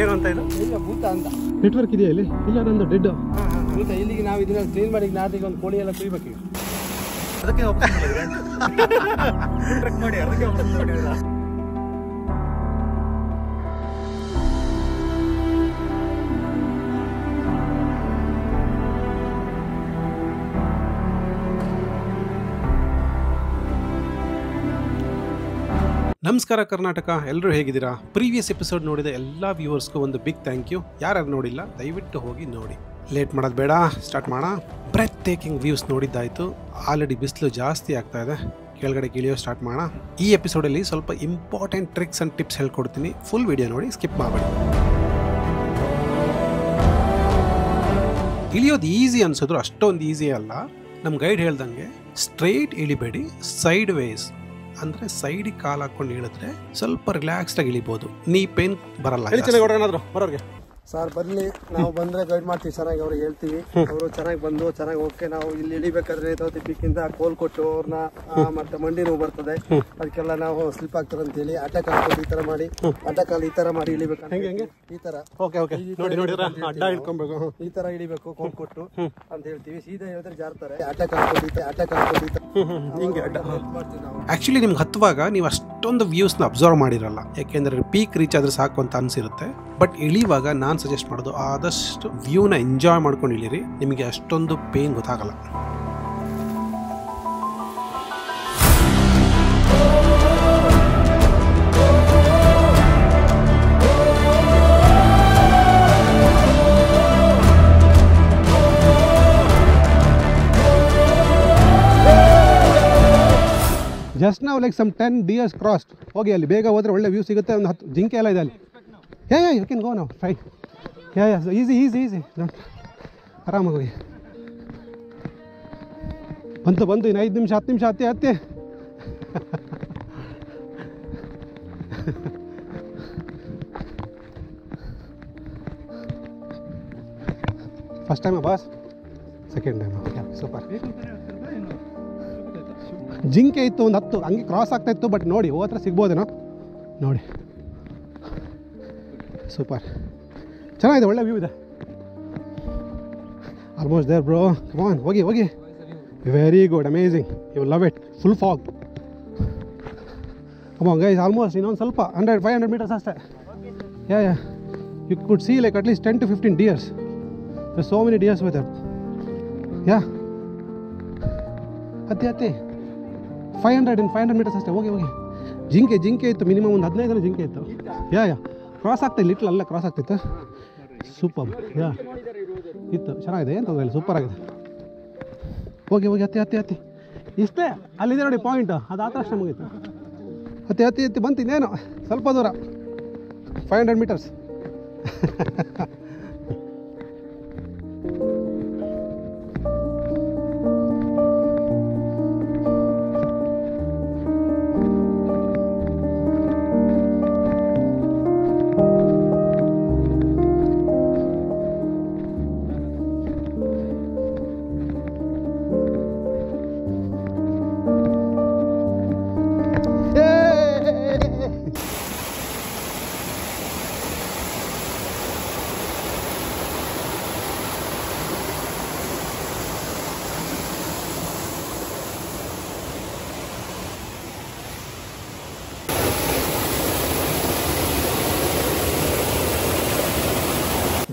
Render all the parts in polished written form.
ಏನು ಅಂತ ಇದು? ಇಲ್ಲ ಭೂತ ಅಂತ. ನೆಟ್ವರ್ಕ್ ಇದೆಯಾ ಇಲ್ಲಿ? ಇಲ್ಲ, ನಂದು ಡೆಡ್. ಭೂತ. ಇಲ್ಲಿಗೆ ನಾವು ಇದನ್ನ ಕ್ಲೀನ್ ಮಾಡಿ ನಾಟಿಗೆ ಒಂದು ಕೋಳಿ ಎಲ್ಲ ಕುಯ್ಬೇಕು. ಅದಕ್ಕೆ ಟ್ರೆಕ್ ಮಾಡಿ ಅದಕ್ಕೆ ನಮಸ್ಕಾರ ಕರ್ನಾಟಕ, ಎಲ್ಲರೂ ಹೇಗಿದ್ದೀರಾ? ಪ್ರೀವಿಯಸ್ ಎಪಿಸೋಡ್ ನೋಡಿದ ಎಲ್ಲ ವ್ಯೂವರ್ಸ್ಗೂ ಒಂದು ಬಿಗ್ ಥ್ಯಾಂಕ್ ಯು. ಯಾರು ನೋಡಿಲ್ಲ ದಯವಿಟ್ಟು ಹೋಗಿ ನೋಡಿ. ಲೇಟ್ ಮಾಡೋದು ಬೇಡ, ಸ್ಟಾರ್ಟ್ ಮಾಡೋಣ. ಬ್ರೆತ್ ಟೇಕಿಂಗ್ ವ್ಯೂಸ್ ನೋಡಿದ್ದಾಯಿತು. ಆಲ್ರೆಡಿ ಬಿಸಿಲು ಜಾಸ್ತಿ ಆಗ್ತಾ ಇದೆ. ಕೆಳಗಡೆ ಇಳಿಯೋ ಸ್ಟಾರ್ಟ್ ಮಾಡೋಣ. ಈ ಎಪಿಸೋಡಲ್ಲಿ ಸ್ವಲ್ಪ ಇಂಪಾರ್ಟೆಂಟ್ ಟ್ರಿಕ್ಸ್ ಆ್ಯಂಡ್ ಟಿಪ್ಸ್ ಹೇಳ್ಕೊಡ್ತೀನಿ. ಫುಲ್ ವಿಡಿಯೋ ನೋಡಿ, ಸ್ಕಿಪ್ ಮಾಡಬೇಡಿ. ಇಳಿಯೋದು ಈಸಿ ಅನ್ಸಿದ್ರು ಅಷ್ಟೊಂದು ಈಸಿ ಅಲ್ಲ. ನಮ್ಮ ಗೈಡ್ ಹೇಳ್ದಂಗೆ ಸ್ಟ್ರೈಟ್ ಇಳಿಬೇಡಿ, ಸೈಡ್ ವೇಸ್ ಅಂದರೆ ಸೈಡಿಗೆ ಕಾಲು ಹಾಕೊಂಡು ಇಳಿದ್ರೆ ಸ್ವಲ್ಪ ರಿಲ್ಯಾಕ್ಸ್ಡಾಗಿ ಇಳಿಬೋದು. ನೀ ಪೇನ್ ಬರಲ್ಲ. ಏನಾದರೂ ಬರೋರಿಗೆ ಸರ್ ಬರಲಿ, ನಾವು ಬಂದರೆ ಗೈಡ್ ಮಾಡ್ತೀವಿ, ಚೆನ್ನಾಗಿ ಅವ್ರಿಗೆ ಹೇಳ್ತೀವಿ. ಅವರು ಚೆನ್ನಾಗಿ ಬಂದು ಚೆನ್ನಾಗಿ ಓಕೆ. ನಾವು ಇಲ್ಲಿ ಇಳಿಬೇಕಾದ್ರೆ ಪಿಕ್ಕಿಂದ ಕೋಲ್ ಕೊಟ್ಟು ಅವ್ರನ್ನ ಮತ್ತೆ ಮಂಡಿ ನೋವು ಬರ್ತದೆ, ಅದಕ್ಕೆಲ್ಲ ನಾವು ಸ್ಲಿಪ್ ಆಗ್ತಾರೆ ಅಂತ ಹೇಳಿ ಅಡ್ಡ ಕಾಲು ಈ ತರ ಮಾಡಿ ಈ ತರ ಮಾಡಿ ಇಳಿಬೇಕು. ಹೆಂಗೆ ಈ ತರ ಅಡ್ಡ ಇಟ್ಕೊಬೇಕು, ಈ ತರ ಇಳಿಬೇಕು ಕೋಲ್ ಕೊಟ್ಟು ಅಂತ ಹೇಳ್ತೀವಿ. ಸೀದಾ ಹೇಳಿದ್ರೆ ಜಾರ್ತಾರೆ. ಅಡ್ಡ ಕಾಲು ಹಿಂಗೆ ಅಡ್ಡ ಮಾಡ್ತೀವಿ ನಾವು. ಆಕ್ಚುಲಿ ನಿಮ್ಗೆ ಹತ್ತುವಾಗ ನೀವು ಅಷ್ಟೊಂದು ವ್ಯೂಸ್ನ ಅಬ್ಸರ್ವ್ ಮಾಡಿರಲ್ಲ, ಯಾಕೆಂದ್ರೆ ಪೀಕ್ ರೀಚ್ ಆದ್ರೆ ಸಾಕು ಅಂತ ಅನ್ಸಿರುತ್ತೆ. ಬಟ್ ಇಳಿವಾಗ ನಾನು ಸಜೆಸ್ಟ್ ಮಾಡೋದು ಆದಷ್ಟು ವ್ಯೂನ ಎಂಜಾಯ್ ಮಾಡ್ಕೊಂಡು ಇಳಿರಿ, ನಿಮಗೆ ಅಷ್ಟೊಂದು ಪೇನ್ ಗೊತ್ತಾಗಲ್ಲ. ಜಸ್ಟ್ ನಾವು ಲೈಕ್ ಸಮ್ 10 deers ಕ್ರಾಸ್ಡ್. ಹೋಗಿ ಅಲ್ಲಿ ಬೇಗ ಹೋದರೆ ಒಳ್ಳೆ ವ್ಯೂ ಸಿಗುತ್ತೆ. ಒಂದು 10 ಜಿಂಕೆ ಎಲ್ಲ ಇದೆ ಅಲ್ಲಿ. ಯು ಕ್ಯಾನ್ ಗೋ ನಾವು ಟ್ರೈ. ಈಸಿ ಆರಾಮಾಗಿ ಹೋಗಿ. ಬಂತು ಇನ್ನು 5 ನಿಮಿಷ 10 ನಿಮಿಷ ಹತ್ತಿ ಫಸ್ಟ್ ಟೈಮಾ ಬಾಸ್? Second time. ಸೂಪರ್. ಜಿಂಕೆ ಇತ್ತು ಒಂದು 10 ಹಂಗೆ ಕ್ರಾಸ್ ಆಗ್ತಾ ಇತ್ತು. ಬಟ್ ನೋಡಿ ಹೋತ್ರ ಸಿಗ್ಬೋದೇನೋ ನೋಡಿ. ಸೂಪರ್, ಚೆನ್ನಾಗಿದೆ, ಒಳ್ಳೆ ವ್ಯೂ ಇದೆ. Almost there bro. Come on, ಹೋಗಿ. Very good, amazing, you love it. Full fog. Come on guys, almost ಇನ್ನೊಂದು ಸ್ವಲ್ಪ 100-500 meters ಅಷ್ಟೇ. Yeah you could see like at least 10 to 15 deers. There's so many deers with them. ಯಾ ಹತ್ತಿ 500 meters ಅಷ್ಟೇ. ಹೋಗಿ. ಜಿಂಕೆ ಇತ್ತು, minimum ಒಂದು 15 ಜಿಂಕೆ ಇತ್ತು. ಯಾ ಕ್ರಾಸ್ ಆಗ್ತಾಯಿತ್ತು, ಲಿಟ್ಲ್ ಅಲ್ಲ ಕ್ರಾಸ್ ಆಗ್ತಿತ್ತು. ಸೂಪರ್. ಇತ್ತು, ಚೆನ್ನಾಗಿದೆ, ಏನು ತೊಂದರೆ ಇಲ್ಲ, ಸೂಪರ್ ಆಗಿದೆ. ಹೋಗಿ ಹತ್ತಿ. ಇಷ್ಟೇ, ಅಲ್ಲಿದೆ ನೋಡಿ ಪಾಯಿಂಟ್, ಅದು ಆ ತಕ್ಷಣ ಮುಗೀತು. ಹತ್ತಿ ಬಂತು. ಇನ್ನೇನು ಸ್ವಲ್ಪ ದೂರ, 500 meters.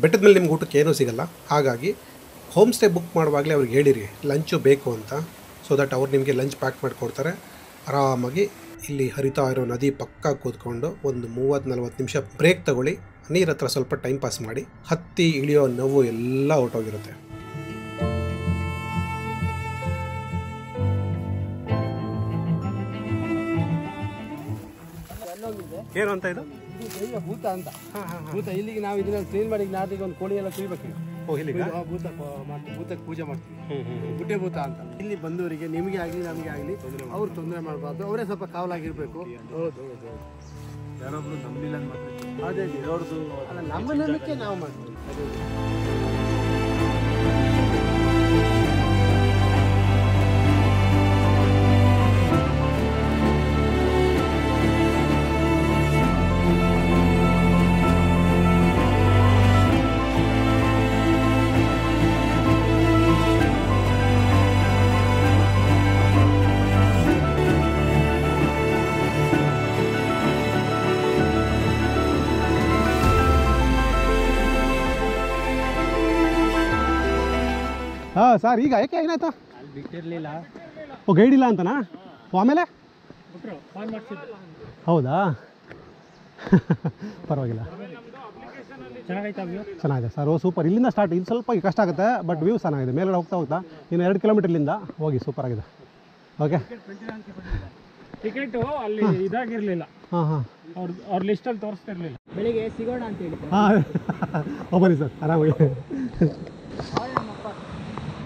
ಬೆಟ್ಟದ ಮೇಲೆ ನಿಮ್ಗೆ ಊಟಕ್ಕೆ ಏನೂ ಸಿಗಲ್ಲ. ಹಾಗಾಗಿ ಹೋಮ್ ಸ್ಟೇ ಬುಕ್ ಮಾಡುವಾಗಲೇ ಅವ್ರಿಗೆ ಹೇಳಿರಿ ಲಂಚು ಬೇಕು ಅಂತ. ಸೊ ದಟ್ ಅವ್ರು ನಿಮಗೆ ಲಂಚ್ ಪ್ಯಾಕ್ ಮಾಡಿಕೊಡ್ತಾರೆ. ಆರಾಮಾಗಿ ಇಲ್ಲಿ ಹರಿತಾ ಇರೋ ನದಿ ಪಕ್ಕ ಕೂತ್ಕೊಂಡು ಒಂದು 30-40 ನಿಮಿಷ ಬ್ರೇಕ್ ತಗೊಳ್ಳಿ. ನೀರ ಹತ್ರ ಸ್ವಲ್ಪ ಟೈಮ್ ಪಾಸ್ ಮಾಡಿ. ಹತ್ತಿ ಇಳಿಯೋ ನೋವು ಎಲ್ಲ ಹೊರಟೋಗಿರುತ್ತೆ. ಏನು ಅಂತ ಇದು? ಭೂತ ಅಂತ. ಭೂತ. ಇಲ್ಲಿಗೆ ನಾವು ಇದನ್ನ ಕ್ಲೀನ್ ಮಾಡಿ ನಾಟಿಗೆ ಒಂದು ಕೋಳಿ ಎಲ್ಲ ಕುಯ್ಬೇಕು. ಭೂತಕ್ಕೆ ಪೂಜೆ ಮಾಡ್ತೀವಿ. ಗುಡ್ಡೆ ಭೂತ ಅಂತ. ಇಲ್ಲಿ ಬಂದವರಿಗೆ ನಿಮಗೆ ಆಗಲಿ ನಮಗೆ ಆಗಲಿ ಅವ್ರು ತೊಂದರೆ ಮಾಡಬಾರ್ದು. ಅವರೇ ಸ್ವಲ್ಪ ಕಾವಲಾಗಿರ್ಬೇಕು. ಹೌದು. ಯಾರೊಬ್ರು ನಂಬಿಲ್ಲ ಅದೇ ಅವ್ರದ್ದು ಅಲ್ಲ, ನಮ್ಮ ನಂಬಿಕೆ ನಾವು ಮಾಡ್ತೀವಿ. ಹಾಂ ಸರ್, ಈಗ ಯಾಕೆ ಏನಾಯ್ತಾ? ಬಿಟ್ಟಿರಲಿಲ್ಲ. ಓ, ಗೈಡ್ ಇಲ್ಲ ಅಂತನಾ? ಆಮೇಲೆ ಫೋನ್ ಮಾಡಿಸಿದ್ದು. ಹೌದಾ? ಪರವಾಗಿಲ್ಲ, ಚೆನ್ನಾಗಿದೆ ಸರ್. ಓ ಸೂಪರ್. ಇಲ್ಲಿಂದ ಸ್ಟಾರ್ಟ್. ಇದು ಸ್ವಲ್ಪ ಕಷ್ಟ ಆಗುತ್ತೆ, ಬಟ್ ವ್ಯೂ ಚೆನ್ನಾಗಿದೆ. ಮೇಲ್ಗಡೆ ಹೋಗ್ತಾ ಇನ್ನು 2 ಕಿಲೋಮೀಟರ್ಲಿಂದ ಹೋಗಿ. ಸೂಪರ್ ಆಗಿದೆ. ಓಕೆ. ಟಿಕೆಟು ಅಲ್ಲಿ ಇದಾಗಿರಲಿಲ್ಲ. ಹಾಂ ಅವ್ರ ಲಿಸ್ಟಲ್ಲಿ ತೋರಿಸ್ತಿರ್ಲಿಲ್ಲ. ಬೆಳಿಗ್ಗೆ ಸಿಗೋಣ ಅಂತ ಹೇಳಿ. ಹಾಂ, ಬನ್ನಿ ಸರ್, ಆರಾಮಾಗಿ.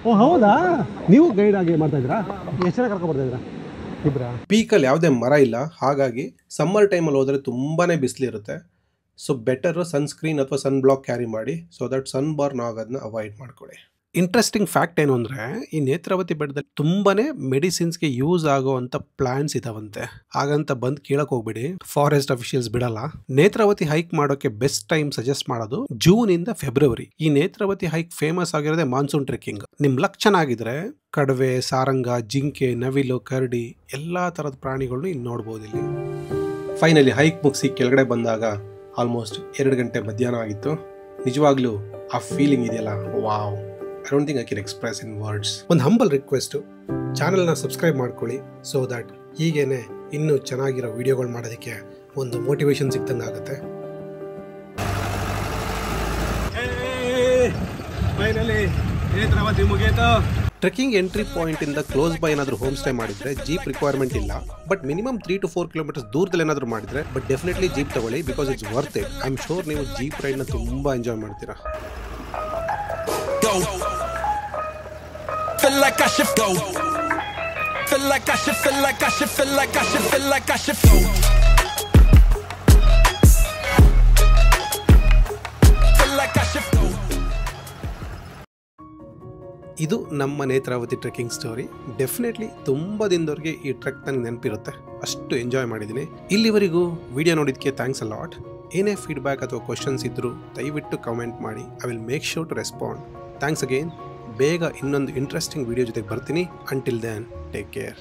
ಓ ಹೌದಾ, ನೀವು ಗೈಡ್ ಆಗಿ ಮಾಡ್ತಾಯಿದ್ದೀರಾ? ಎಷ್ಟು ಜನ ಕರ್ಕೊಬರ್ತಾಯಿದ್ದೀರಾ? ಇಬ್ಬರಾ? ಪೀಕಲ್ಲಿ ಯಾವುದೇ ಮರ ಇಲ್ಲ, ಹಾಗಾಗಿ ಸಮ್ಮರ್ ಟೈಮಲ್ಲಿ ಹೋದರೆ ತುಂಬಾ ಬಿಸಿಲಿರುತ್ತೆ. ಸೊ ಬೆಟರು ಸನ್ಸ್ಕ್ರೀನ್ ಅಥವಾ ಸನ್ ಬ್ಲಾಕ್ ಕ್ಯಾರಿ ಮಾಡಿ, ಸೊ ದಟ್ ಸನ್ ಬರ್ನ್ ಆಗೋದನ್ನ ಅವಾಯ್ಡ್ ಮಾಡ್ಕೊಳ್ಳಿ. ಇಂಟ್ರೆಸ್ಟಿಂಗ್ ಫ್ಯಾಕ್ಟ್ ಏನು ಅಂದರೆ, ಈ ನೇತ್ರಾವತಿ ಬೆಟ್ಟದಲ್ಲಿ ತುಂಬಾ ಮೆಡಿಸಿನ್ಸ್ಗೆ ಯೂಸ್ ಆಗೋವಂಥ ಪ್ಲಾಂಟ್ಸ್ ಇದಾವಂತೆ. ಹಾಗಂತ ಬಂದು ಕೇಳಕ್ಕೆ ಹೋಗ್ಬೇಡಿ, ಫಾರೆಸ್ಟ್ ಅಫಿಷಿಯಲ್ಸ್ ಬಿಡಲ್ಲ. ನೇತ್ರಾವತಿ ಹೈಕ್ ಮಾಡೋಕ್ಕೆ ಬೆಸ್ಟ್ ಟೈಮ್ ಸಜೆಸ್ಟ್ ಮಾಡೋದು ಜೂನ್ ಇಂದ ಫೆಬ್ರವರಿ. ಈ ನೇತ್ರಾವತಿ ಹೈಕ್ ಫೇಮಸ್ ಆಗಿರೋದೇ ಮಾನ್ಸೂನ್ ಟ್ರೆಕ್ಕಿಂಗ್. ನಿಮ್ ಲಕ್ ಚೆನ್ನಾಗಿದ್ರೆ ಕಡವೆ, ಸಾರಂಗ, ಜಿಂಕೆ, ನವಿಲು, ಕರಡಿ ಎಲ್ಲಾ ತರದ ಪ್ರಾಣಿಗಳನ್ನ ಇಲ್ಲಿ ನೋಡ್ಬೋದು. ಇಲ್ಲಿ ಫೈನಲಿ ಹೈಕ್ ಮುಗಿಸಿ ಕೆಳಗಡೆ ಬಂದಾಗ ಆಲ್ಮೋಸ್ಟ್ 2 ಗಂಟೆ ಮಧ್ಯಾಹ್ನ ಆಗಿತ್ತು. ನಿಜವಾಗ್ಲೂ ಆ ಫೀಲಿಂಗ್ ಇದೆಯಲ್ಲ, wow, I don't think I can express in words. ಒಂದು ಹಂಬಲ್ ರಿಕ್ವೆಸ್ಟ್, ಚಾನಲ್ನ ಸಬ್ಸ್ಕ್ರೈಬ್ ಮಾಡ್ಕೊಳ್ಳಿ, ಸೊ ದಟ್ ಹೀಗೇನೆ ಇನ್ನೂ ಚೆನ್ನಾಗಿರೋ ವಿಡಿಯೋಗಳು ಮಾಡೋದಕ್ಕೆ ಒಂದು ಮೋಟಿವೇಶನ್ ಸಿಕ್ತಂಗೆ ಆಗುತ್ತೆ. ಫೈನಲಿ ನೇತ್ರಾವತಿ ಮುಗಿಯಿತು. ಟ್ರೆಕ್ಕಿಂಗ್ ಎಂಟ್ರಿ ಪಾಯಿಂಟ್ ಇಂದ ಕ್ಲೋಸ್ ಬೈ ಏನಾದರೂ ಹೋಮ್ ಸ್ಟೇ ಮಾಡಿದ್ರೆ ಜೀಪ್ ರಿಕ್ವೈರ್ಮೆಂಟ್ ಇಲ್ಲ, ಬಟ್ ಮಿನಿಮಮ್ 3 to 4 ಕಿಲೋಮೀಟರ್ಸ್ ದೂರದಲ್ಲಿ ಏನಾದರೂ ಮಾಡಿದ್ರೆ ಬಟ್ ಡೆಫಿನೆಟ್ಲಿ ಜೀಪ್ ತಗೊಳ್ಳಿ, because it's worth it. I am sure ನೀವು ಜೀಪ್ ರೈಡ್ನ ತುಂಬಾ ಎಂಜಾಯ್ ಮಾಡ್ತೀರಾ. Go. Feel like I should go. Feel like I should, feel like I should, feel like I should, feel like I should go. Feel like I should go. ಇದು ನಮ್ಮ Netravati trekking story. Definitely ತುಂಬ ದಿನದವರೆಗೆ ಈ trek ನನಗೆ ನೆನಪಿರುತ್ತೆ, ಅಷ್ಟು enjoy ಮಾಡಿದ್ದೀನಿ. ಇಲ್ಲಿವರೆಗೂ video ನೋಡಿದ್ದಕ್ಕೆ ಥ್ಯಾಂಕ್ಸ್ ಅ ಲಾಟ್. ಏನೇ ಫೀಡ್ಬ್ಯಾಕ್ ಅಥವಾ ಕ್ವಶನ್ಸ್ ಇದ್ದರೂ ದಯವಿಟ್ಟು ಕಮೆಂಟ್ ಮಾಡಿ. I will make sure to respond. Thanks again. ಬೇಗ ಇನ್ನೊಂದು ಇಂಟ್ರೆಸ್ಟಿಂಗ್ ವಿಡಿಯೋ ಜೊತೆಗೆ ಬರ್ತೀನಿ. Until then, take care.